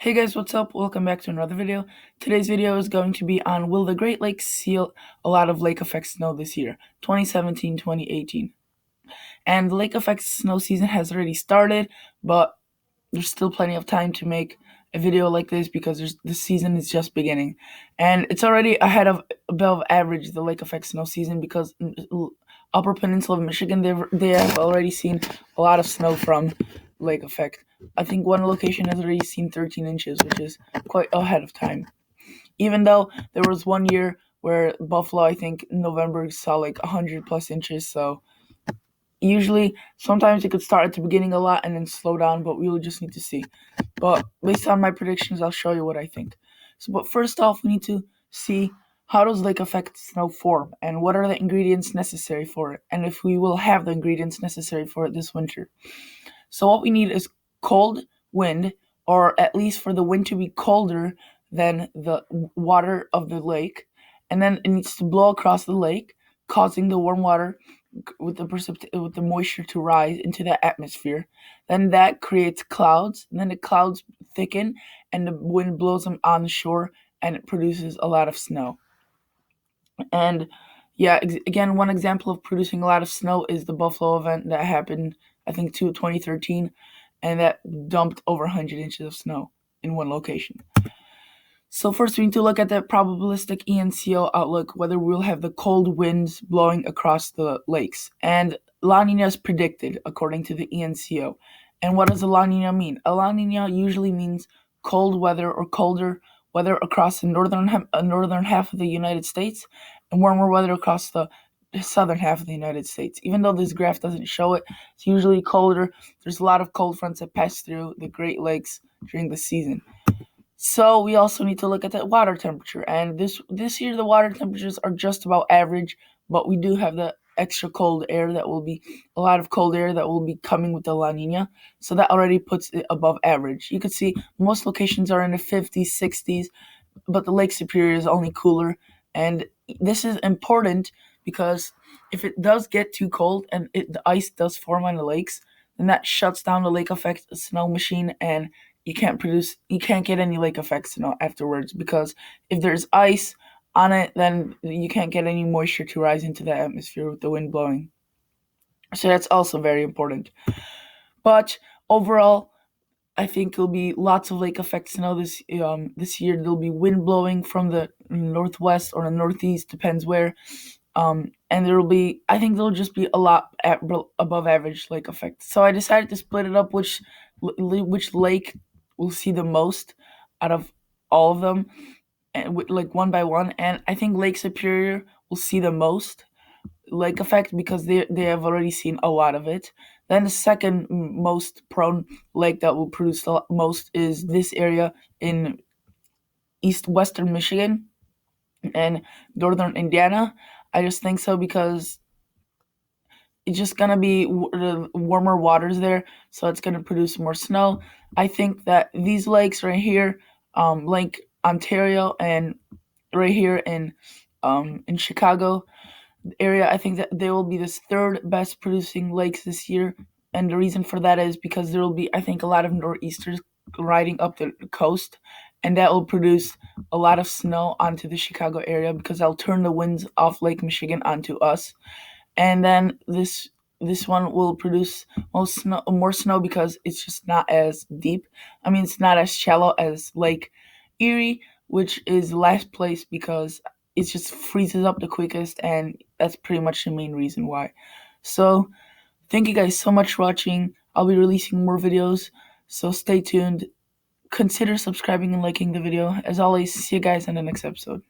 Hey guys, what's up? Welcome back to another video. Today's video is going to be on will the Great Lakes see a lot of lake effect snow this year, 2017-2018. And the lake effect snow season has already started, but there's still plenty of time to make a video like this because the season is just beginning. And it's already ahead of above average, the lake effect snow season, because Upper Peninsula of Michigan, they have already seen a lot of snow from lake effect. I think one location has already seen 13 inches, which is quite ahead of time. Even though there was one year where Buffalo, I think in November, saw like 100 plus inches. So usually, sometimes it could start at the beginning a lot and then slow down, but we will just need to see. But based on my predictions, I'll show you what I think. But first off, we need to see how does lake effect snow form and what are the ingredients necessary for it, and if we will have the ingredients necessary for it this winter. So what we need is cold wind, or at least for the wind to be colder than the water of the lake, and then it needs to blow across the lake, causing the warm water with the moisture to rise into the atmosphere. Then that creates clouds, and then the clouds thicken, and the wind blows them on the shore, and it produces a lot of snow. And yeah, again, one example of producing a lot of snow is the Buffalo event that happened, I think, 2013, and that dumped over 100 inches of snow in one location. So first, we need to look at the probabilistic ENCO outlook, whether we'll have the cold winds blowing across the lakes. And La Nina is predicted according to the ENCO. And what does a La Nina mean? A La Nina usually means cold weather or colder weather across the northern half of the United States, and warmer weather across the southern half of the United States. Even though this graph doesn't show it, it's usually colder. There's a lot of cold fronts that pass through the Great Lakes during the season. So we also need to look at the water temperature, and this year the water temperatures are just about average, but we do have the extra cold air that will be a lot of cold air that will be coming with the La Nina, so that already puts it above average. You can see most locations are in the 50s, 60s, but the Lake Superior is only cooler, and this is important because if it does get too cold and the ice does form on the lakes, then that shuts down the lake effect snow machine, and you can't get any lake effect snow afterwards, because if there's ice on it, then you can't get any moisture to rise into the atmosphere with the wind blowing. So that's also very important. But overall, I think it'll be lots of lake effect snow this year. There'll be wind blowing from the northwest or the northeast, depends where. And I think there'll just be a lot above average lake effect. So I decided to split it up, which lake will see the most out of all of them, and like one by one. And I think Lake Superior will see the most lake effect because they have already seen a lot of it. Then the second most prone lake that will produce the most is this area in western Michigan and northern Indiana. I just think so because it's just gonna be warmer waters there, so it's gonna produce more snow. I think that these lakes right here, Lake Ontario and right here in Chicago area, I think that they will be the third best producing lakes this year, and the reason for that is because there will be, I think, a lot of nor'easters riding up the coast, and that will produce a lot of snow onto the Chicago area because I'll turn the winds off Lake Michigan onto us. And then this one will produce more snow because it's just not as deep. I mean, it's not as shallow as Lake Erie, which is last place because it just freezes up the quickest, and that's pretty much the main reason why. So thank you guys so much for watching. I'll be releasing more videos, so stay tuned. Consider subscribing and liking the video. As always, see you guys in the next episode.